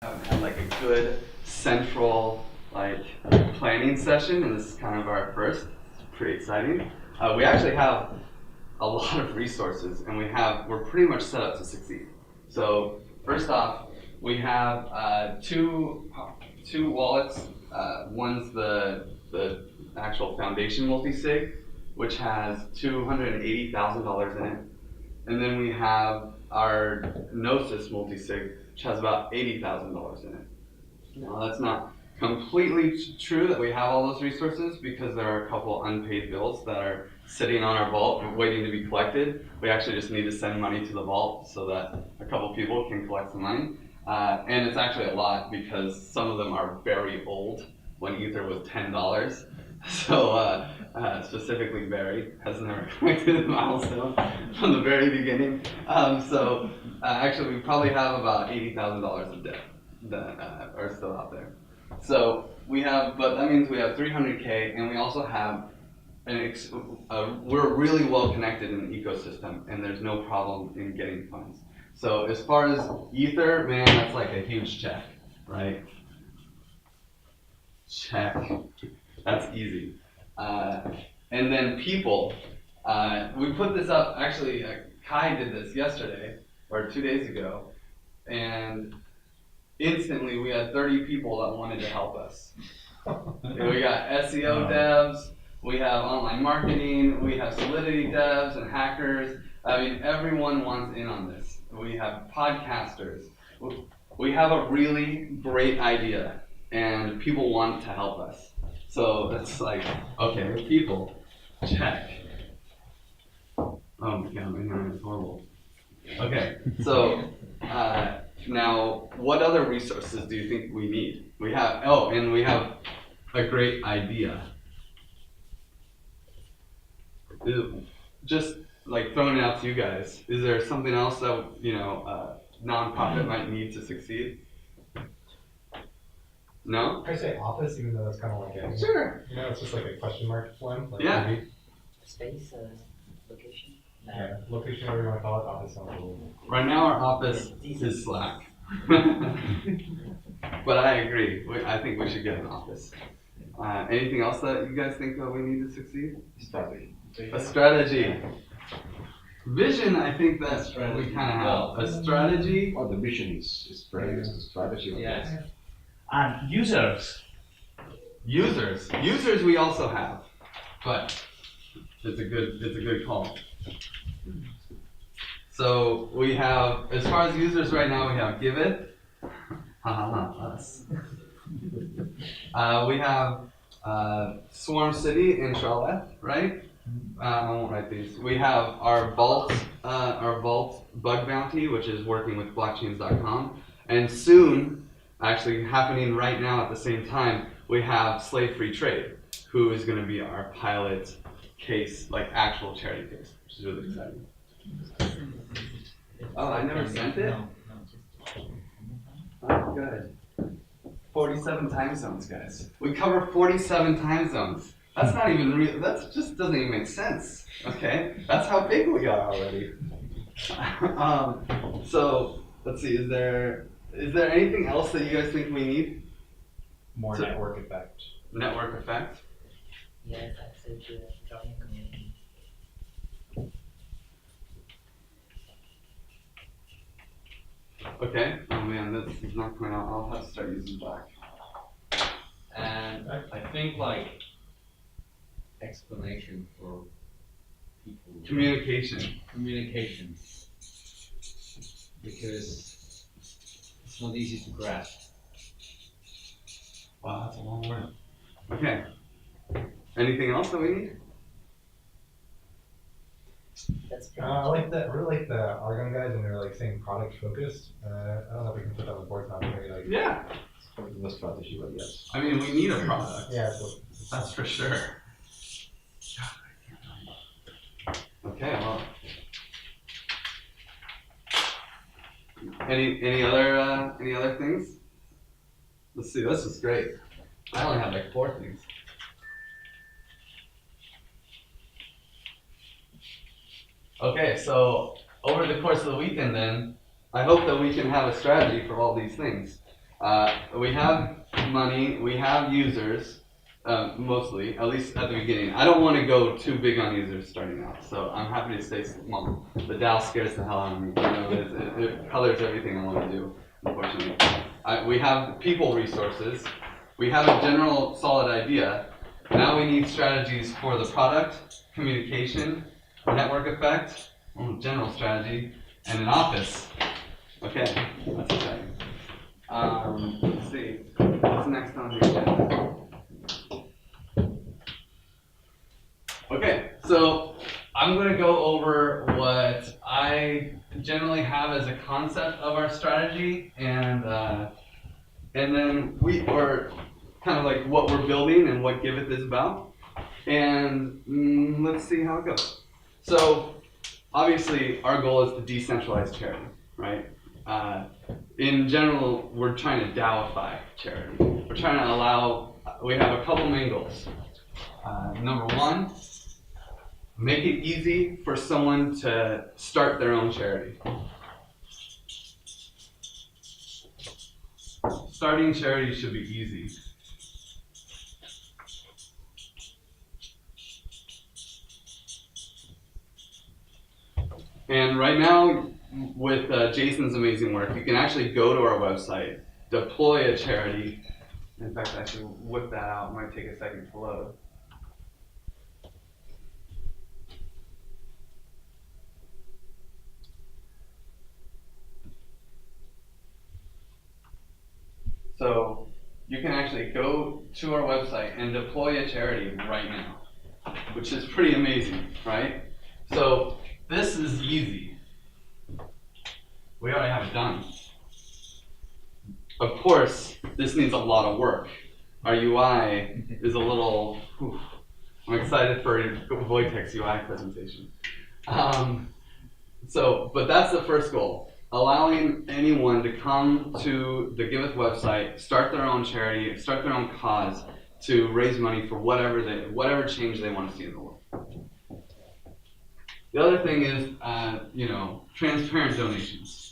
haven't had like a good central like planning session, and this is kind of our first. It's pretty exciting. We actually have a lot of resources, and we're pretty much set up to succeed. So first off, we have two wallets. One's the actual foundation multi-sig, which has $280,000 in it, and then we have our Gnosis multi-sig, which has about $80,000 in it. Now that's not completely true that we have all those resources, because there are a couple unpaid bills that are sitting on our vault waiting to be collected. We actually just need to send money to the vault so that a couple people can collect some money. And it's actually a lot, because some of them are very old, when Ether was $10. So specifically Barry has never collected the milestone from the very beginning. Actually we probably have about $80,000 of debt that are still out there. So but that means we have 300K, and we also have we're really well connected in the ecosystem, and there's no problem in getting funds. So as far as Ether, man, that's like a huge check, right? Check. That's easy. And then people, we put this up, actually Kai did this yesterday, or 2 days ago, and instantly we had 30 people that wanted to help us. We got SEO devs, we have online marketing, we have Solidity devs and hackers. I mean, everyone wants in on this. We have podcasters. We have a really great idea, and people want to help us. So it's like, okay, people, check. Oh my god, my hand is horrible. Okay, so now what other resources do you think we need? We have a great idea. Just like throwing it out to you guys, is there something else that nonprofit might need to succeed? No? I say office, even though it's kind of like a... Sure. It's just like a question mark one. Like yeah. Maybe. Space, location? No. Yeah, location, whatever you want to call it, office sounds a little... Right now our office is Slack. But I agree. I think we should get an office. Anything else that you guys think that we need to succeed? Strategy. A strategy. Vision, I think that we kind of have. A strategy. Well, the vision is great. It's the strategy. Yes. And users. Users we also have, but it's a good call. So we have, as far as users right now, we have Giveth. Us. We have Swarm City in Charlotte, right? I won't write these. We have our Vault bug bounty, which is working with blockchains.com, and soon, actually happening right now at the same time, we have Slave Free Trade, who is going to be our pilot case, like actual charity case, which is really exciting. Oh, I never sent it? Oh, good. 47 time zones, guys. We cover 47 time zones. That's not even real. That just doesn't even make sense. Okay, that's how big we are already. So let's see. Is there anything else that you guys think we need? More network effect. Network effect. Yes, I said join community. Okay. Oh man, this is not coming out. I'll have to start using Black. And I think like explanation for people. Communication. Because it's not easy to grasp. Wow, that's a long word. Okay. Anything else that we need? That's I really like the Argon guys, and they're like saying product focused. I don't know if we can put that on the board now, but maybe like... Yeah. The strategy, but yes. I mean, we need a product. Yeah. That's for sure. Okay, well. Any other things? Let's see, this is great. I only have like 4 things. Okay, so over the course of the weekend then, I hope that we can have a strategy for all these things. We have money, we have users, mostly, at least at the beginning. I don't want to go too big on users starting out, so I'm happy to stay small. The DAO scares the hell out of me. You know, it colors everything I want to do, unfortunately. We have people resources. We have a general solid idea. Now we need strategies for the product, communication, network effect, general strategy, and an office. Okay, that's exciting. Let's see, what's next on the agenda? Okay, so I'm going to go over what I generally have as a concept of our strategy, and then or kind of like what we're building and what Giveth is about, and let's see how it goes. So obviously our goal is to decentralize charity, right? In general, we're trying to DAOify charity. We're trying to allow, we have a couple main goals. Number one, make it easy for someone to start their own charity. Starting charity should be easy. And right now, with Jason's amazing work, you can actually go to our website, deploy a charity. In fact, I should whip that out. It might take a second to load. So you can actually go to our website and deploy a charity right now, which is pretty amazing, right? So this is easy. We already have it done. Of course, this needs a lot of work. Our UI is a little, I'm excited for Wojtek's UI presentation. But that's the first goal. Allowing anyone to come to the Giveth website, start their own charity, start their own cause to raise money for whatever change they want to see in the world. The other thing is, transparent donations.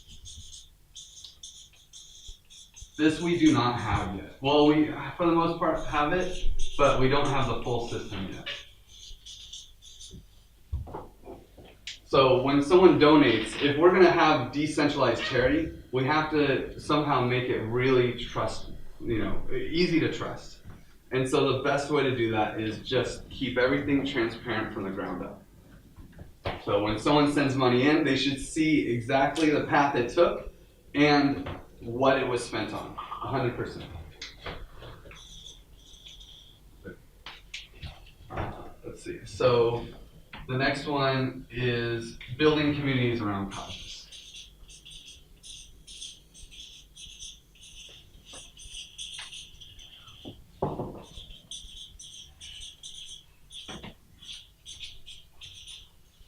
This we do not have yet. Well, we, for the most part, have it, but we don't have the full system yet. So when someone donates, if we're going to have decentralized charity, we have to somehow make it really easy to trust. And so the best way to do that is just keep everything transparent from the ground up. So when someone sends money in, they should see exactly the path it took and what it was spent on, 100%. Let's see. So the next one is building communities around causes.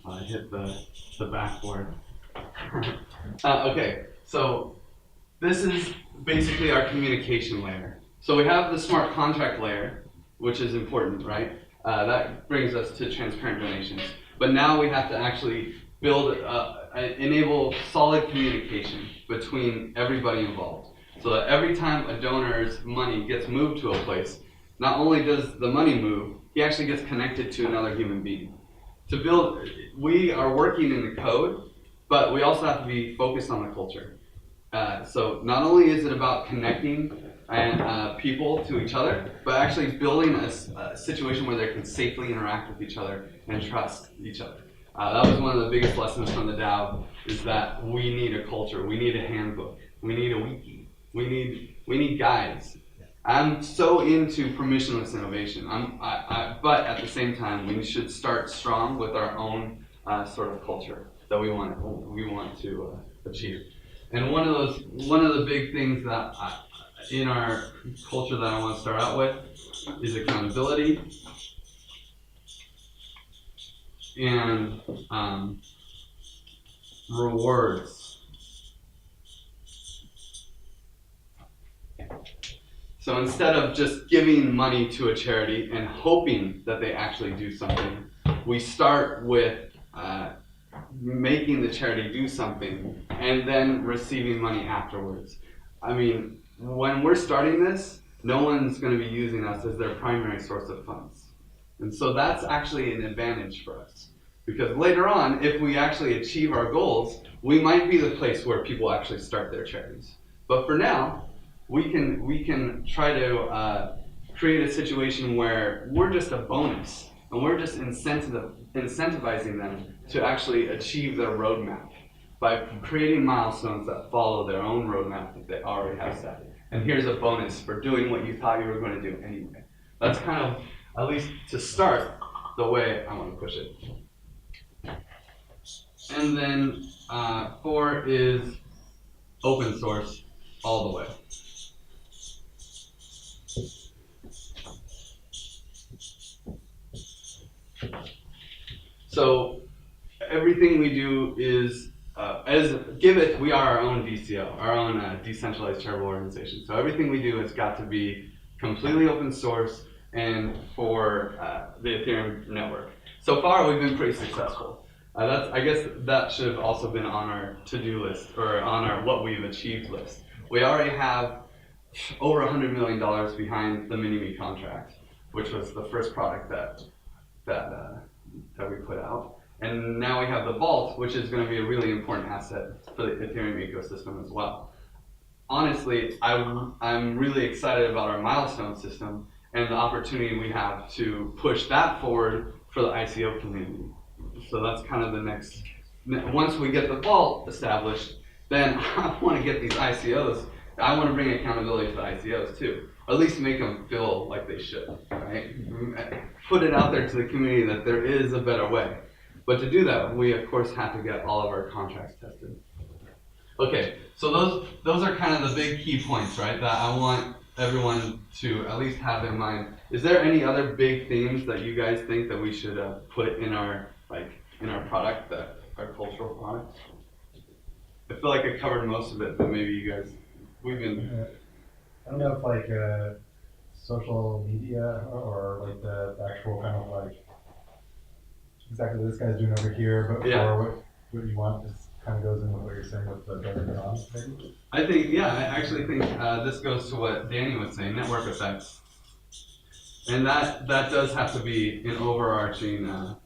I hit the backboard. Okay, so this is basically our communication layer. So we have the smart contract layer, which is important, right? That brings us to transparent donations. But now we have to actually build, enable solid communication between everybody involved. So that every time a donor's money gets moved to a place, not only does the money move, he actually gets connected to another human being. To build, we are working in the code, but we also have to be focused on the culture. So not only is it about connecting people to each other, but actually building a situation where they can safely interact with each other and trust each other. That was one of the biggest lessons from the DAO, is that we need a culture, we need a handbook, we need a wiki, we need guides. I'm so into permissionless innovation, but at the same time, we should start strong with our own sort of culture that we want to achieve. And one of the big things that in our culture that I want to start out with is accountability and rewards. So instead of just giving money to a charity and hoping that they actually do something, we start with making the charity do something and then receiving money afterwards. I mean, when we're starting this, no one's going to be using us as their primary source of funds. And so that's actually an advantage for us. Because later on, if we actually achieve our goals, we might be the place where people actually start their charities. But for now, we can try to create a situation where we're just a bonus, and we're just incentivizing them to actually achieve their roadmap by creating milestones that follow their own roadmap that they already have set. And here's a bonus for doing what you thought you were going to do anyway. That's kind of, at least to start, the way I want to push it. And then 4 is open source all the way. So everything we do is, as Giveth, we are our own DCO, our own decentralized charitable organization. So everything we do has got to be completely open source and for the Ethereum network. So far, we've been pretty successful. I guess that should have also been on our to-do list, or on our what we've achieved list. We already have over $100 million behind the Mini-Me contract, which was the first product that we put out. And now we have the vault, which is going to be a really important asset for the Ethereum ecosystem as well. Honestly, I'm really excited about our milestone system and the opportunity we have to push that forward for the ICO community. So that's kind of the next, once we get the vault established, then I want to get these ICOs, I want to bring accountability to the ICOs too. Or at least make them feel like they should, right? Put it out there to the community that there is a better way. But to do that, we of course have to get all of our contracts tested. Okay, so those are kind of the big key points, right? That I want everyone to at least have in mind. Is there any other big themes that you guys think that we should put in our product, our cultural product? I feel like I covered most of it, but maybe you guys, we've been. I don't know if like social media or like the actual kind of like exactly what this guy's doing over here, but for what you want is kind of goes in with what you're saying with the government on, maybe? I actually think this goes to what Danny was saying, network effects. And that does have to be an overarching, that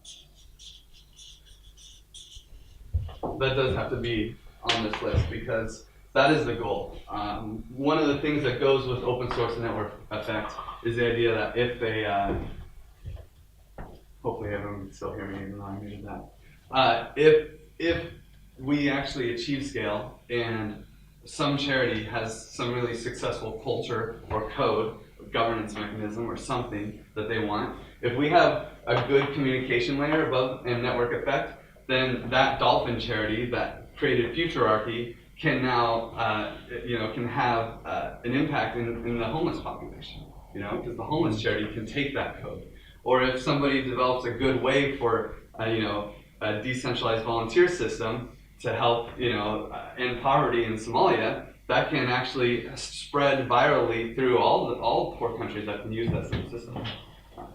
does have to be on this list because that is the goal. One of the things that goes with open source and network effect is the idea that if they, hopefully everyone can still hear me even though I muted that. If we actually achieve scale and some charity has some really successful culture or code, or governance mechanism or something that they want, if we have a good communication layer above and network effect, then that dolphin charity that created Futurarchy can now, can have an impact in the homeless population, because the homeless charity can take that code. Or if somebody develops a good way for, a decentralized volunteer system to help, end poverty in Somalia, that can actually spread virally through all poor countries that can use that same system.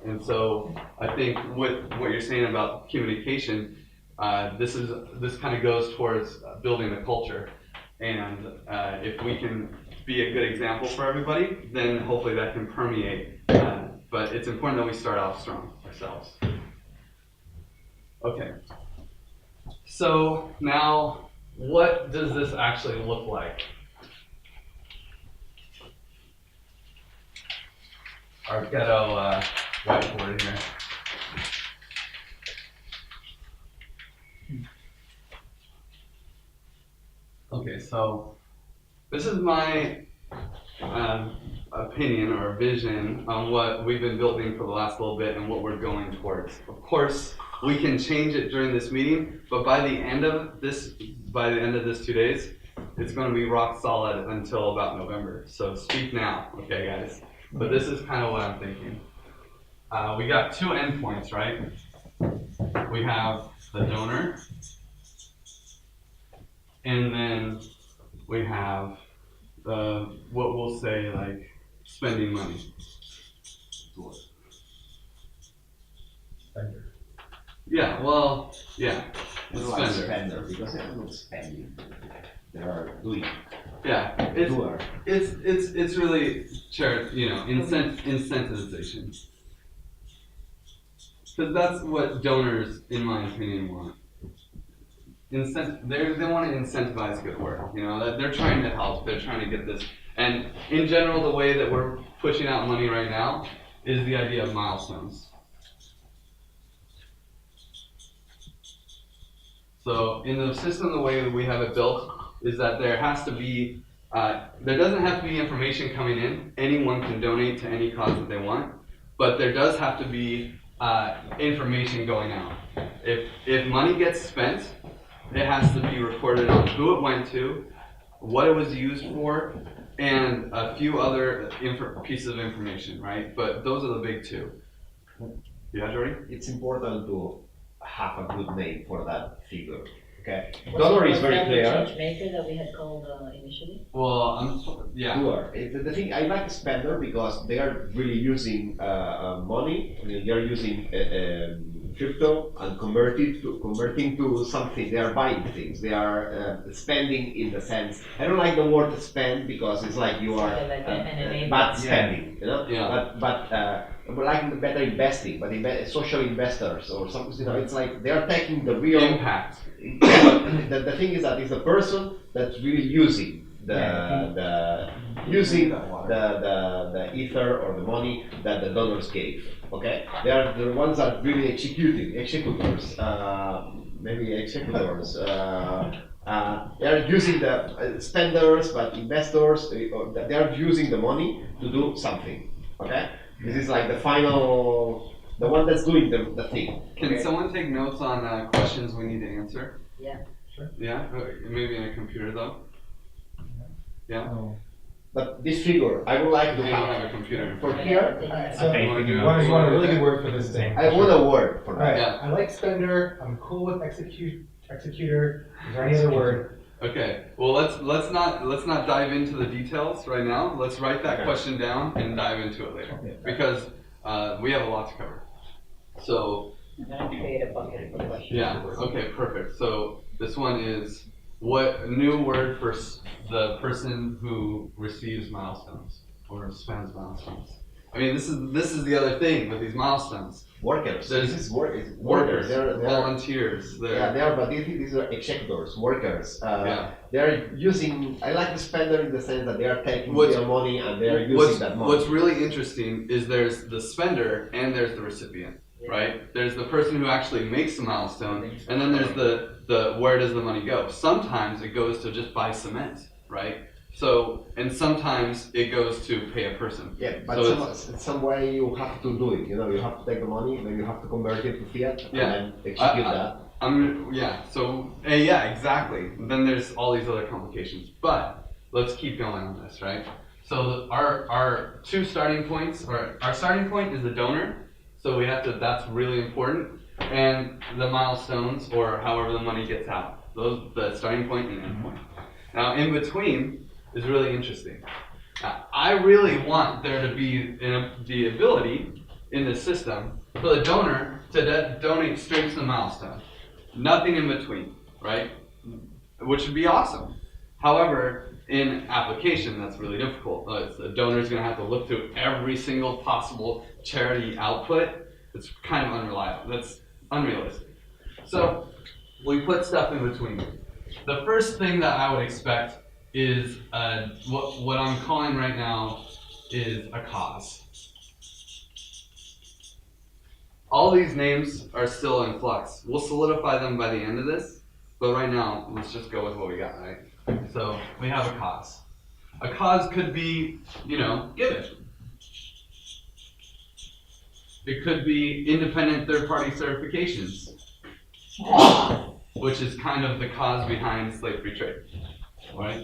And so I think with what you're saying about communication, this kind of goes towards building a culture. And if we can be a good example for everybody, then hopefully that can permeate. But it's important that we start off strong ourselves. Okay. So now, what does this actually look like? Our ghetto whiteboard here. Okay, so this is my opinion or vision on what we've been building for the last little bit and what we're going towards. Of course, we can change it during this meeting, but by the end of this 2 days, it's going to be rock solid until about November. So speak now, okay, guys? But this is kind of what I'm thinking. We got 2 endpoints, right? We have the donor, and then we have what we'll say like spending money. Spender. Yeah, well, yeah. I don't like spender because I don't know spending. They are doing. Yeah, Doer. it's really incentivization. Because that's what donors, in my opinion, want. They want to incentivize good work. You know, that they're trying to help. They're trying to get this. And in general, the way that we're pushing out money right now is the idea of milestones. So in the system, the way that we have it built is that there has to be, there doesn't have to be information coming in. Anyone can donate to any cause that they want, but there does have to be information going out. If money gets spent, it has to be recorded on who it went to, what it was used for, and a few other pieces of information, right? But those are the big two. Yeah, Jordy? It's important to have a good name for that figure. Okay. Donor is very clear. Was that the change maker that we had called initially? Well, yeah. Doer. The thing I like spender because they are really using money. I mean, they are using crypto and converting to something. They are buying things. They are spending in the sense. I don't like the word spend because it's like you are bad spending. You know. Yeah. But I would like better investing, but social investors or something. You know, it's like they are taking the real Impact. The thing is that it's the person that's really using the ether or the money that the donors gave. Okay, they are the ones that really executors. Maybe executors. They are using the spenders, but investors. They are using the money to do something. Okay, this is like the final. The one that's doing the thing. Can someone take notes on questions we need to answer? Yeah. Sure. Yeah? Maybe in a computer though? Yeah? Oh. But this figure, I would like to We don't have have a computer. for here. So Okay. you want a really good word for this thing. I want a word for that. Alright, Yeah. I like spender, I'm cool with executor, is there any other word? Okay. Well, let's not dive into the details right now. Let's write that question down and dive into it later Okay. because we have a lot to cover. So I'm gonna create a bucket for questions. yeah. Okay. Perfect. So this one is what new word for the person who receives milestones or spends milestones. I mean, this is the other thing with these milestones. Workers. There's This is workers. Workers, They're volunteers. yeah, they are. But these are executors, workers. Yeah. They are using. I like the spender in the sense that they are taking What's- their money and they are using that money. What's really interesting is there's the spender and there's the recipient, right? There's the person who actually makes the milestone, and then there's the where does the money go? Sometimes it goes to just buy cement, right? So, and sometimes it goes to pay a person. Yeah, but So some way you have to do it. You know, you have to take the money, then you have to convert it to fiat, Yeah. and then execute that. Yeah, exactly. Then there's all these other complications, but let's keep going on this, right? So our two starting points, or our starting point is the donor. So we have to. That's really important, and the milestones, or however the money gets out. Those the starting point and end point. Now in between is really interesting. Now, I really want there to be the ability in the system for the donor to donate straight to the milestone. Nothing in between, right? Which would be awesome. However, in application, that's really difficult. The donor's going to have to look through every single possible charity output. It's kind of unreliable. That's unrealistic. So we put stuff in between. The first thing that I would expect is what I'm calling right now is a cause. All these names are still in flux. We'll solidify them by the end of this, but right now, let's just go with what we got, right? So we have a cause. A cause could be, Giveth. It could be independent third-party certifications, which is kind of the cause behind slave-free trade, right?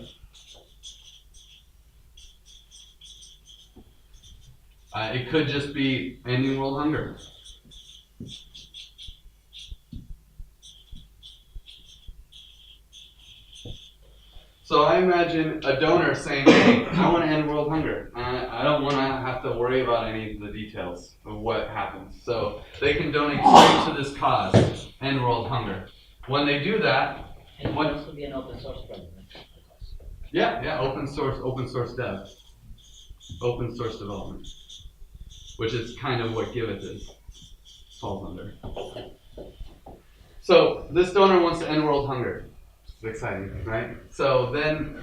It could just be ending world hunger. So I imagine a donor saying, hey, I want to end world hunger. I don't want to have to worry about any of the details of what happens. So they can donate straight to this cause, end world hunger. When they do that, And it can also be an open source project. Yeah, open source dev, open source development, which is kind of what Giveth falls under. So this donor wants to end world hunger. It's exciting, right? So then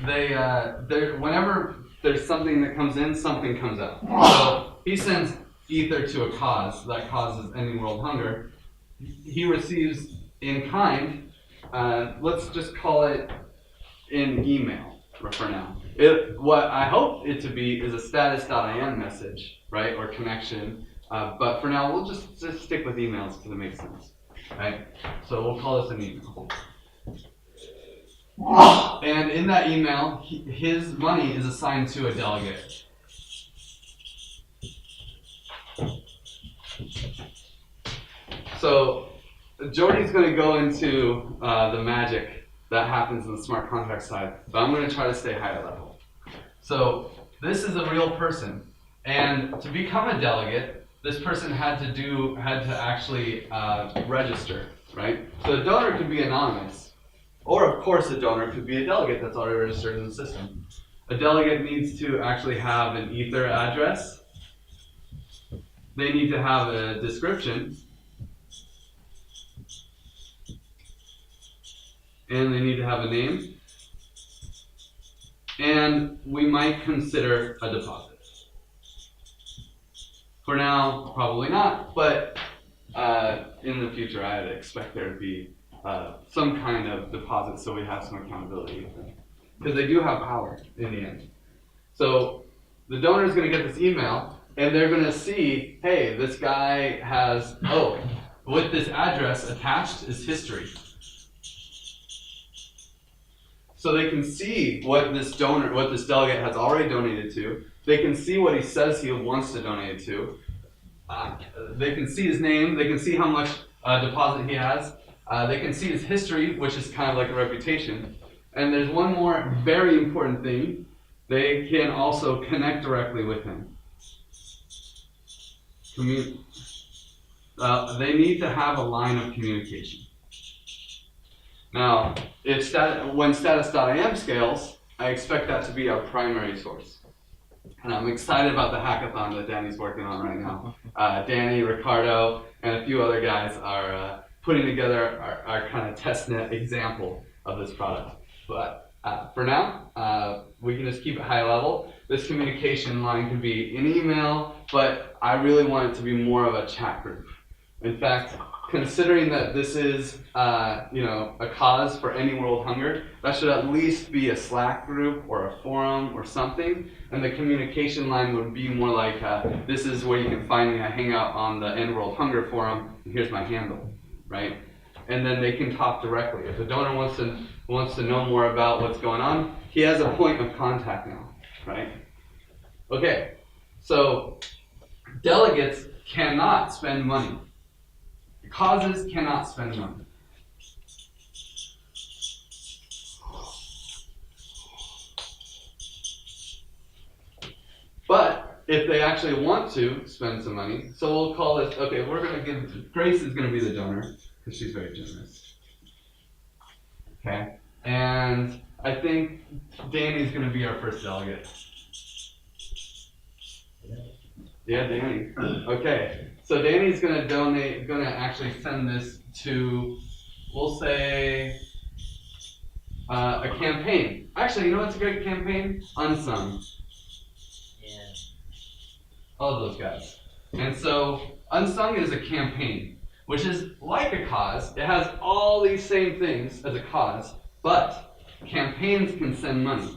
whenever there's something that comes in, something comes out. So he sends ether to a cause. That cause is ending world hunger. He receives in kind, let's just call it in email for now. What I hope it to be is a status.im message, right, or connection. But for now, we'll just stick with emails because it makes sense, right? So we'll call this an email. And in that email, his money is assigned to a delegate. So Jordy's going to go into the magic that happens in the smart contract side, but I'm going to try to stay higher level. So this is a real person, and to become a delegate, this person had to actually register, right? So the donor could be anonymous, or of course a donor could be a delegate that's already registered in the system. A delegate needs to actually have an ether address. They need to have a description. And they need to have a name. And we might consider a deposit. For now, probably not, but in the future, I'd expect there to be some kind of deposit so we have some accountability with them. Because they do have power in the end. So the donor is going to get this email, and they're going to see, hey, this guy has, with this address attached is history. So they can see what this delegate has already donated to. They can see what he says he wants to donate to. They can see his name. They can see how much deposit he has. They can see his history, which is kind of like a reputation. And there's one more very important thing. They can also connect directly with him. They need to have a line of communication. Now, when status.im scales, I expect that to be our primary source. And I'm excited about the hackathon that Danny's working on right now. Danny, Ricardo, and a few other guys are putting together our kind of testnet example of this product. But for now, we can just keep it high level. This communication line can be an email, but I really want it to be more of a chat group. In fact, considering that this is a cause for ending world hunger, that should at least be a Slack group or a forum or something. And the communication line would be more like, this is where you can find me. I hang out on the End World Hunger forum, and here's my handle, right? And then they can talk directly. If the donor wants to know more about what's going on, he has a point of contact now, right? Okay, so delegates cannot spend money. Causes cannot spend money. But if they actually want to spend some money, so we'll call this, okay, we're going to give, Grace is going to be the donor, because she's very generous. Okay, and I think Danny's going to be our first delegate. Yeah, Danny. Okay, so Danny's going to actually send this to, we'll say, a campaign. Actually, you know what's a great campaign? Unsung. Yeah. All of those guys. And so Unsung is a campaign, which is like a cause. It has all these same things as a cause, but campaigns can spend money.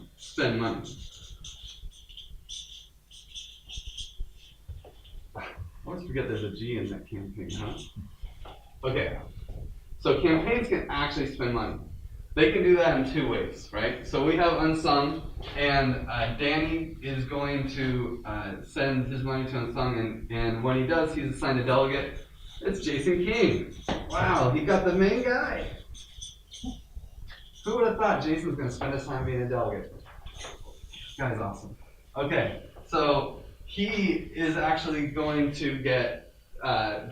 I always forget there's a G in that campaign, huh? Okay, so campaigns can actually spend money. They can do that in two ways, right? So we have Unsung, and Danny is going to send his money to Unsung, and when he does, he's assigned a delegate. It's Jason King. Wow, he got the main guy. Who would have thought Jason's going to spend his time being a delegate? This guy's awesome. Okay, so he is actually going to get,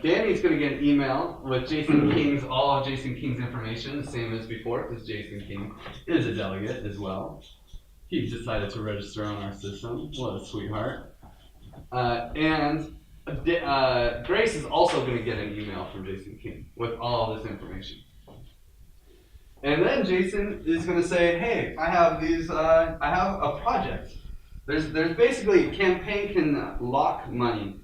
Danny's going to get an email with all of Jason King's information, the same as before, because Jason King is a delegate as well. he decided to register on our system. What a sweetheart. Grace is also going to get an email from Jason King with all this information. And then Jason is going to say, hey, I have a project. There's basically, a campaign can lock money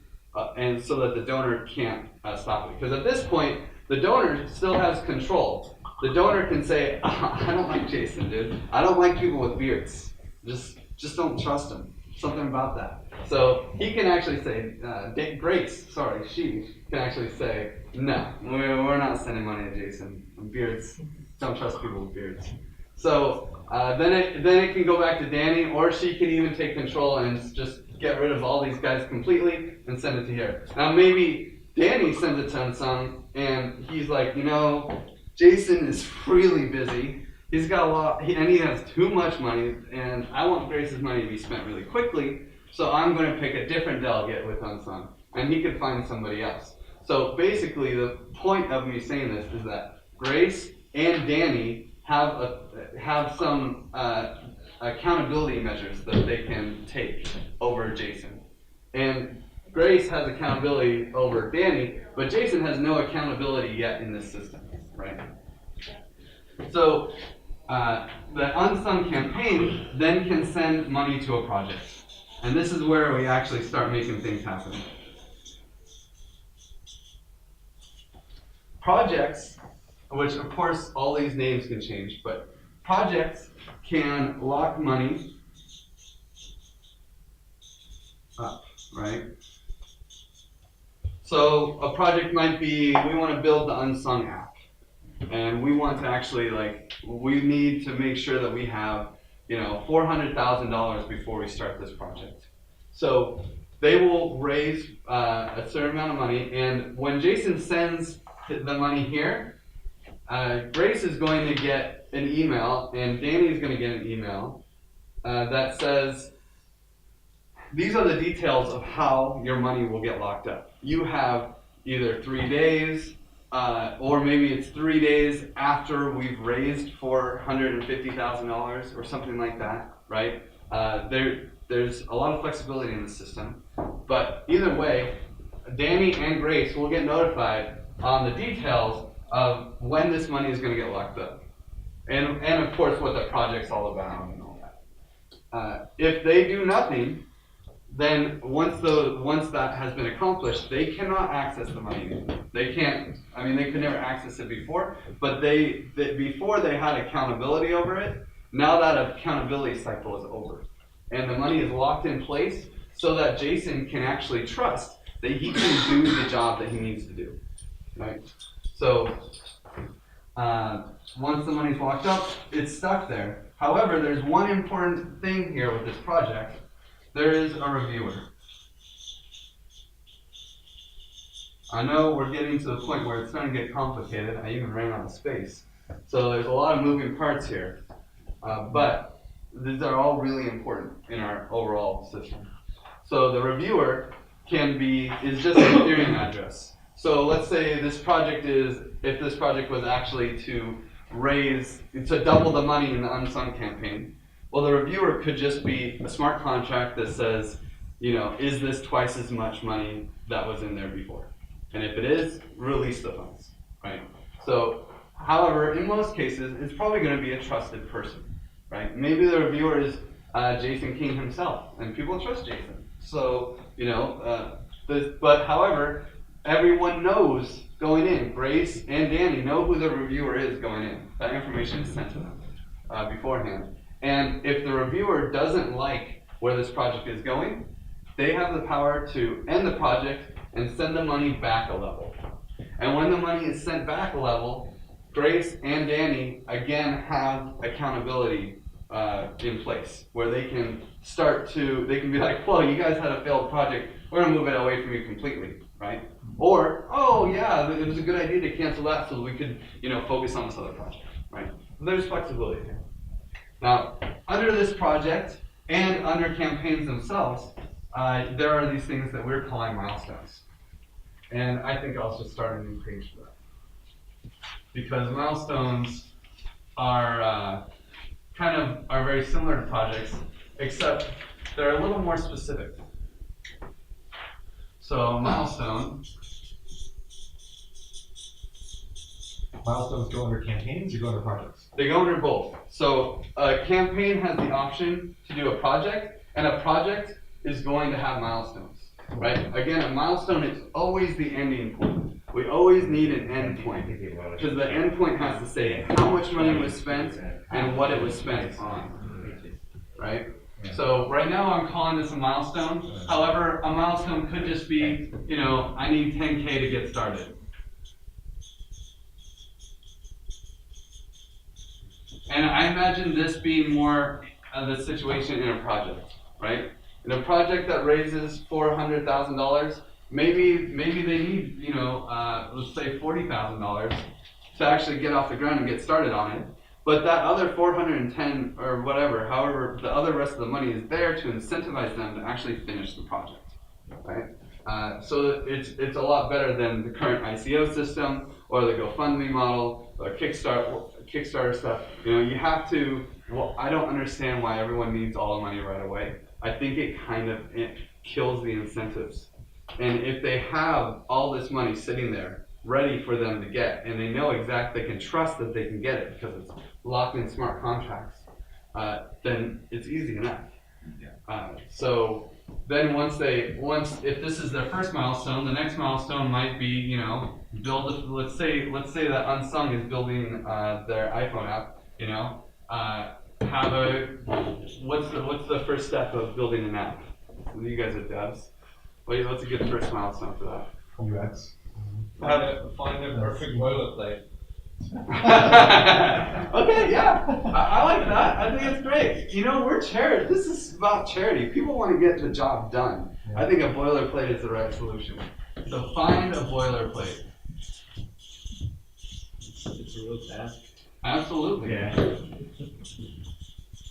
and so that the donor can't stop it. Because at this point, the donor still has control. The donor can say, I don't like Jason, dude. I don't like people with beards. Just don't trust him. Something about that. So he can actually say, she can actually say, no, we're not sending money to Jason. Beards, don't trust people with beards. So then it can go back to Danny, or she can even take control and just get rid of all these guys completely and send it to her. Now maybe Danny sends it to Unsung, and he's like, Jason is really busy. He's got a lot, and he has too much money, and I want Grace's money to be spent really quickly, so I'm going to pick a different delegate with Unsung, and he could find somebody else. So basically, the point of me saying this is that Grace and Danny have some accountability measures that they can take over Jason. And Grace has accountability over Danny, but Jason has no accountability yet in this system, right? So the Unsung campaign then can send money to a project. And this is where we actually start making things happen. Projects, which of course all these names can change, but projects can lock money up, right? So a project might be, we want to build the Unsung app. And we want to actually, we need to make sure that we have, $400,000 before we start this project. So they will raise a certain amount of money, and when Jason sends the money here, Grace is going to get an email, and Danny is going to get an email that says, these are the details of how your money will get locked up. You have either 3 days, or maybe it's 3 days after we've raised $450,000 or something like that, right? There's a lot of flexibility in the system, but either way, Danny and Grace will get notified on the details of when this money is going to get locked up, and of course what the project's all about and all that. If they do nothing, then once that has been accomplished, they cannot access the money. They can't. I mean, they could never access it before, but before they had accountability over it. Now that accountability cycle is over, and the money is locked in place, so that Jason can actually trust that he can do the job that he needs to do. Right. So once the money's locked up, it's stuck there. However, there's one important thing here with this project. There is a reviewer. I know we're getting to the point where it's starting to get complicated. I even ran out of space. So there's a lot of moving parts here. But these are all really important in our overall system. So the reviewer is just a steering address. So let's say if this project was actually to double the money in the Unsung campaign, well, the reviewer could just be a smart contract that says, is this twice as much money that was in there before? And if it is, release the funds, right? So, however, in most cases, it's probably going to be a trusted person, right? Maybe the reviewer is Jason King himself, and people trust Jason. So, but however, everyone knows going in. Grace and Danny know who the reviewer is going in. That information is sent to them beforehand. And if the reviewer doesn't like where this project is going, they have the power to end the project and send the money back a level. And when the money is sent back a level, Grace and Danny again have accountability in place, where they can be like, well, you guys had a failed project, we're going to move it away from you completely, right? Or, oh yeah, it was a good idea to cancel that so we could focus on this other project, right? There's flexibility here. Now, under this project and under campaigns themselves, there are these things that we're calling milestones. And I think I'll just start a new page for that. Because milestones are kind of are very similar to projects, except they're a little more specific. So a milestone. Milestones go under campaigns or go under projects? They go under both. So a campaign has the option to do a project, and a project is going to have milestones, right? Again, a milestone is always the ending point. We always need an end point, because the end point has to say how much money was spent and what it was spent on, right? So right now I'm calling this a milestone. However, a milestone could just be, you know, I need 10K to get started. And I imagine this being more the situation in a project, right? In a project that raises $400,000, maybe they need, you know, let's say $40,000 to actually get off the ground and get started on it. But that other 410 or whatever, however, the other rest of the money is there to incentivize them to actually finish the project, right? So it's a lot better than the current ICO system or the GoFundMe model or Kickstarter stuff. You know, you have to. Well, I don't understand why everyone needs all the money right away. I think it kills the incentives. And if they have all this money sitting there ready for them to get, and they know exactly, they can trust that they can get it because it's locked in smart contracts, then it's easy enough. So then if this is their first milestone, the next milestone might be, you know, let's say that Unsung is building their iPhone app, you know, what's the first step of building an app? You guys are devs. What's a good first milestone for that? UX. Find a perfect boilerplate. Okay, yeah, I like that. I think it's great. You know, we're charity. This is about charity. People want to get the job done. Yeah. I think a boilerplate is the right solution. So find a boilerplate. It's a real task. Absolutely. Yeah.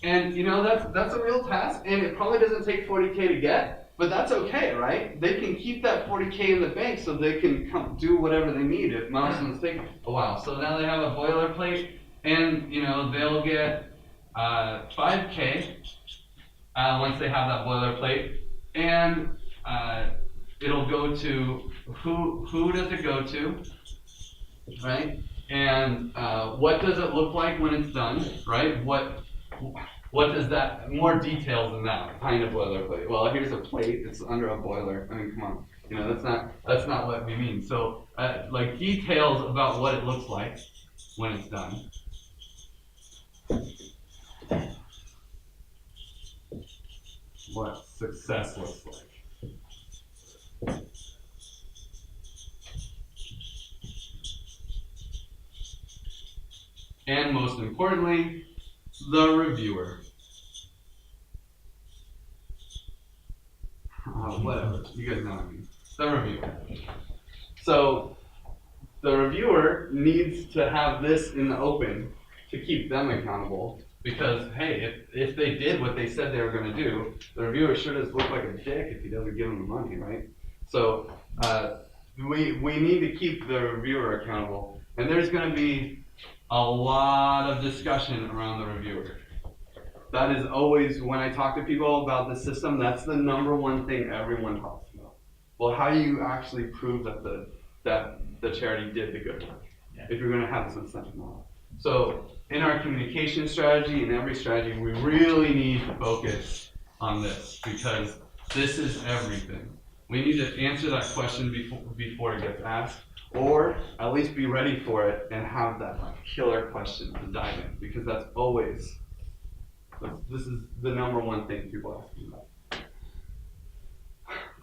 And you know, that's a real task, and it probably doesn't take 40K to get, but that's okay, right? They can keep that 40K in the bank so they can come do whatever they need if milestones take a while. So now they have a boilerplate, and you know, they'll get 5K once they have that boilerplate, and it'll go to who does it go to, right? And what does it look like when it's done, right? What does that, more details than that kind of boilerplate? Well, here's a plate, it's under a boiler. I mean, come on, you know, that's not what we mean. So, like details about what it looks like when it's done. What success looks like. And most importantly, the reviewer. Whatever, you guys know what I mean. The reviewer. So, the reviewer needs to have this in the open to keep them accountable. Because, hey, if they did what they said they were going to do, the reviewer sure does look like a dick if he doesn't give them the money, right? So, we need to keep the reviewer accountable. And there's going to be a lot of discussion around the reviewer. That is always, when I talk to people about the system, that's the number one thing everyone talks about. Well, how do you actually prove that the charity did the good work? Yeah. If you're going to have this incentive model. So in our communication strategy, in every strategy, we really need to focus on this because this is everything. We need to answer that question before it gets asked, or at least be ready for it and have that killer question to dive in, because that's always, this is the number one thing people ask me about.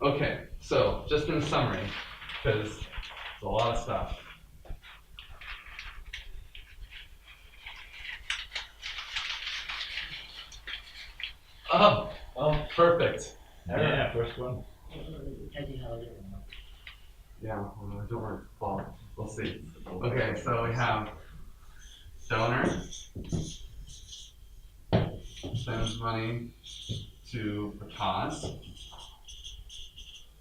Okay, so just in summary, because it's a lot of stuff. Oh, perfect. Yeah, first one. Yeah, well, don't worry. Well, we'll see. Okay, so we have donor sends money to a cause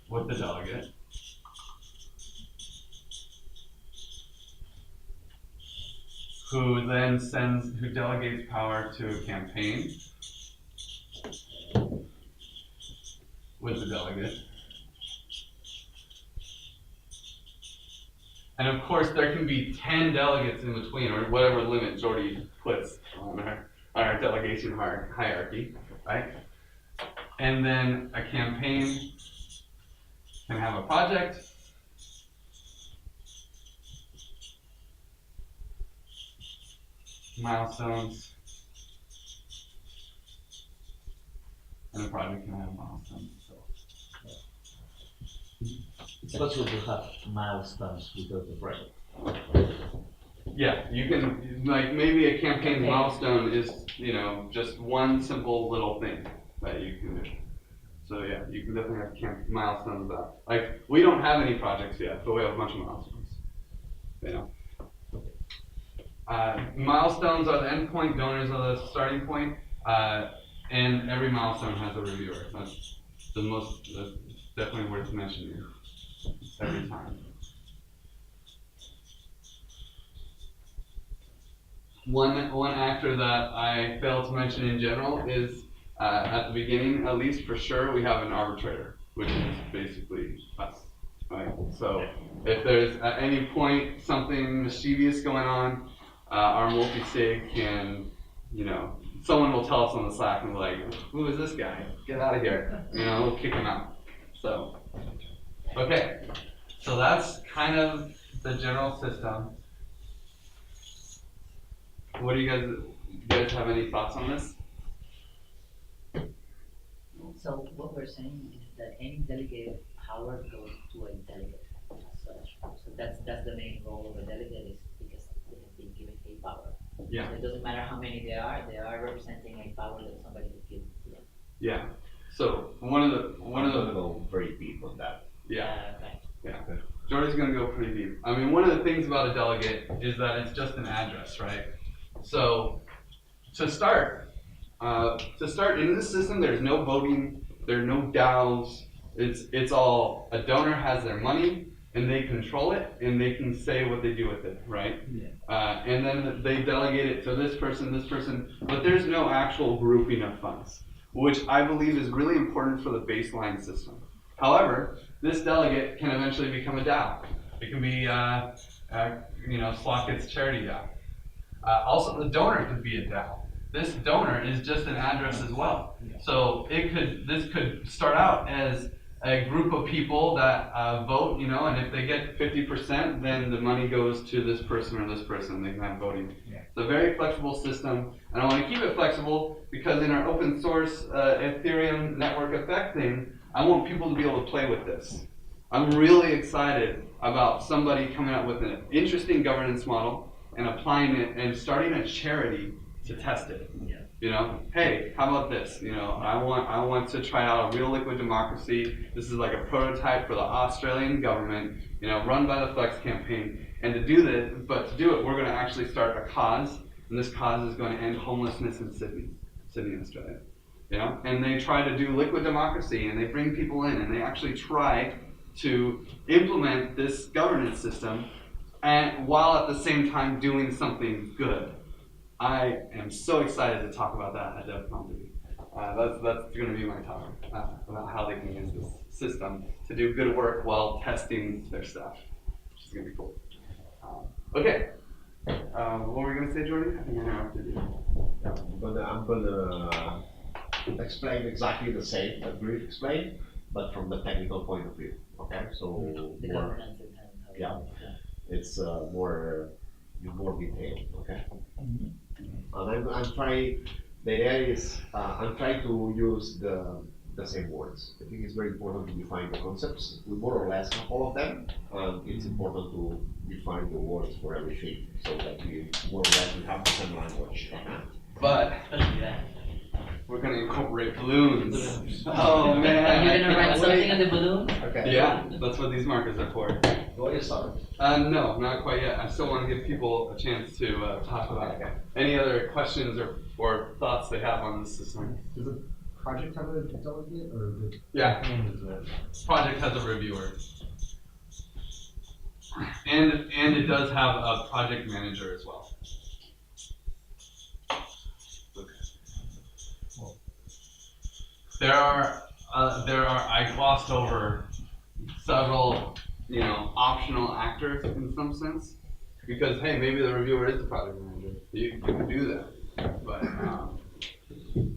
with the delegate. who delegates power to a campaign with the delegate. And of course, there can be 10 delegates in between, or whatever limit Jordy puts on our delegation hierarchy, right? And then a campaign can have a project, milestones, and a project can have milestones. So. It's possible to have milestones without the project. Yeah, you can, like, maybe a campaign's milestone is, just one simple little thing that you can do. So yeah, you can definitely have milestones about. Like, we don't have any projects yet, but we have a bunch of milestones. Milestones are the end point, donors are the starting point, and every milestone has a reviewer. That's definitely worth mentioning every time. One actor that I failed to mention in general is, at the beginning, at least for sure, we have an arbitrator, which is basically us, right? So if there's at any point something mischievous going on, our multi-sig can, someone will tell us on the Slack and be like, who is this guy? Get out of here. We'll kick him out. So, okay. So that's kind of the general system. What do you guys have any thoughts on this? So what we're saying is that any delegated power goes to a delegate as such. So that's the main role of a delegate, is because they have been given a power. Yeah. So it doesn't matter how many they are representing a power that somebody has given to them. Yeah. So one of the go very deep on that. Yeah. Right. Yeah. Jordy's gonna go pretty deep. I mean, one of the things about a delegate is that it's just an address, right? So to start in this system, there's no voting, there are no DAOs. It's all a donor has their money and they control it and they can say what they do with it, right? Yeah. And then they delegate it to this person, but there's no actual grouping of funds, which I believe is really important for the baseline system. However, this delegate can eventually become a DAO. It can be, Slocket's charity DAO. Also, the donor could be a DAO. This donor is just an address as well. So this could start out as a group of people that vote, and if they get 50%, then the money goes to this person or this person. They can have voting. Yeah. It's a very flexible system, and I want to keep it flexible because in our open source Ethereum network effect thing, I want people to be able to play with this. I'm really excited about somebody coming up with an interesting governance model and applying it and starting a charity to test it. Yeah. Hey, how about this? I want to try out a real liquid democracy. This is like a prototype for the Australian government, run by the Flex campaign. And to do it, we're going to actually start a cause, and this cause is going to end homelessness in Sydney, Australia. And they try to do liquid democracy, and they bring people in, and they actually try to implement this governance system, and while at the same time doing something good. I am so excited to talk about that at DevCon. That's going to be my talk about how they can use this system to do good work while testing their stuff, which is going to be cool. Okay. What were we going to say, Jordy? I think I interrupted you. Yeah, I'm gonna explain exactly the same that Griff explained, but from the technical point of view. Okay, so The governance and how it's more detailed. Okay. And I'm trying. The idea is I'm trying to use the same words. I think it's very important to define the concepts. We more or less have all of them, and it's important to define the words for everything so that we more or less we have the same language. But we're going to incorporate balloons. Oh man! Are you gonna write something on the balloon? Okay. Yeah, that's what these markers are for. Do I start? No, not quite yet. I still want to give people a chance to talk about any other questions or thoughts they have on this system. Does the project have a delegate, or the campaign is it? Project has a reviewer, and it does have a project manager as well. there are I glossed over several, optional actors in some sense, because hey, maybe the reviewer is the project manager. You can do that, but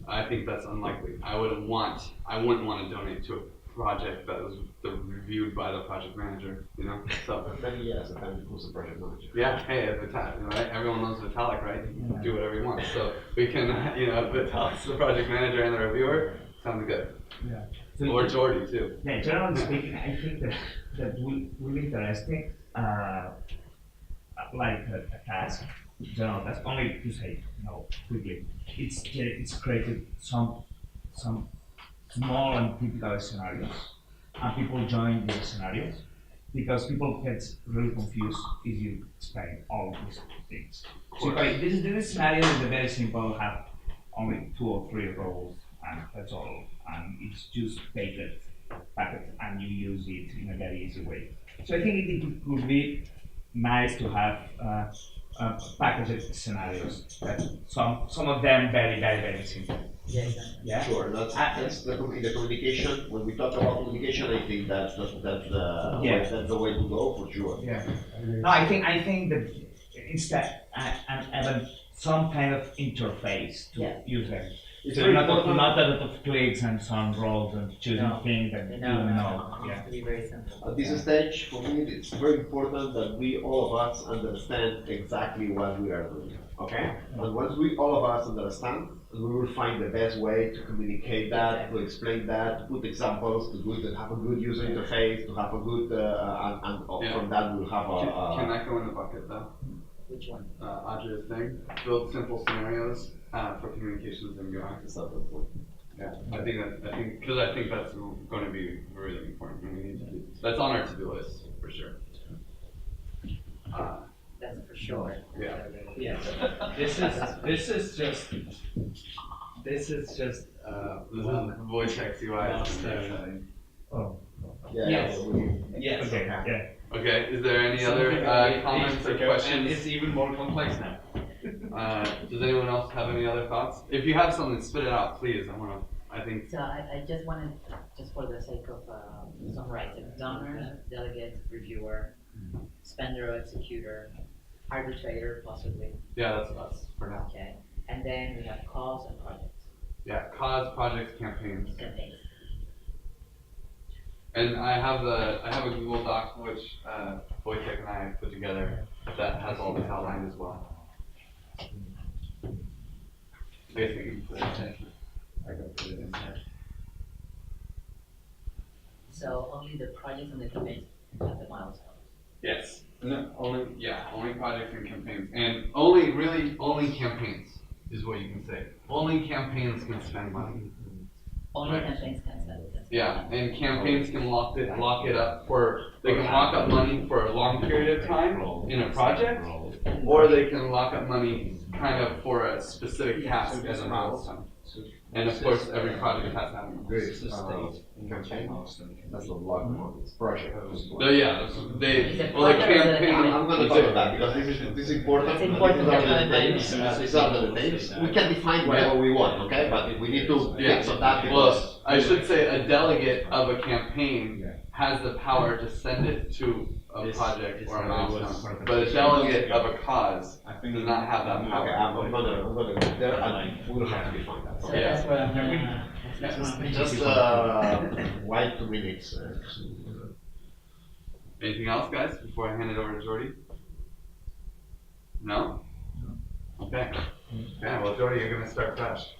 I think that's unlikely. I wouldn't want to donate to a project that was reviewed by the project manager. So. Maybe yes, and then who's the project manager? Yeah, hey, Vitalik, right? Everyone knows Vitalik, right? He can do whatever he wants. So we can, if Vitalik's the project manager and the reviewer, sounds good. Yeah. So Or Jordy too. Yeah, generally speaking, I think that will interesting, like a task, general task, only to say, quickly. It's created some small and typical scenarios, and people join these scenarios because people get really confused if you explain all of these things. So this scenario is very simple, have only 2 or 3 roles, and that's all. And it's just packet, and you use it in a very easy way. So I think it would be nice to have packaged scenarios. That some of them very simple. Yeah, exactly. Yeah. Sure, that's the communication. When we talk about communication, I think that's the way to go for sure. Yeah. No, I think that instead and even some kind of interface to use them. It's So very not important. a lot of clicks and some roles and choosing things that you know. It Yeah. has to be very simple. At this stage, for me, it's very important that we all of us understand exactly what we are doing. Okay? And once we all of us understand, we will find the best way to communicate that, to explain that, to put examples, to have a good user interface, to have a good, from that we'll have Can that go in the bucket though? Which one? Audrey's thing, build simple scenarios for communications and going to self-report. Yeah, I think that's going to be really important. And we need to that's on our to-do list for sure. That's for sure. Yeah. Yeah. This is just This is Wojciech's UI. milestone. Oh. Yes. Yes. Okay. Yeah. Okay, is there any other Something that we comments need or to go- questions? And it's even more complex now. Does anyone else have any other thoughts? If you have something, spit it out, please. I think. So I just wanted, just for the sake of summarizing, donor, delegate, reviewer, spender, executor, arbitrator, possibly, Yeah, that's us for now. okay? And then we have cause and projects, Yeah, cause, projects, campaigns. campaigns. And I have a Google Doc which Wojciech and I put together that has all this outlined as well. Basically, I can put it in there. So only the projects and the campaigns have the milestones. yes. No, only projects and campaigns, and only campaigns is what you can say. Only campaigns can spend money. Only Right. campaigns can spend it. Yeah, and campaigns can lock it up they can lock up money for a long period of time in a project, or they can lock up money kind of for a specific task as a milestone. And of course, every project has to have one. Great. It's the state. Campaign. That's a lot of this project. So yeah, Is the it project or is it campaign. I'm going to talk about that because this is important. It's important. These are the details. These are the details. We can define whatever we want, okay? But we need to fix on that because. Well, I should say a delegate of a campaign has the power to send it to a project or a milestone, but a delegate of a cause does not have that Okay, power. I'm gonna go there and we'll have to define that. So Okay? that's what I'm Just why 2 minutes? Anything else, guys, before I hand it over to Jordy? No? Okay. Yeah, well, Jordy, you're gonna start fresh.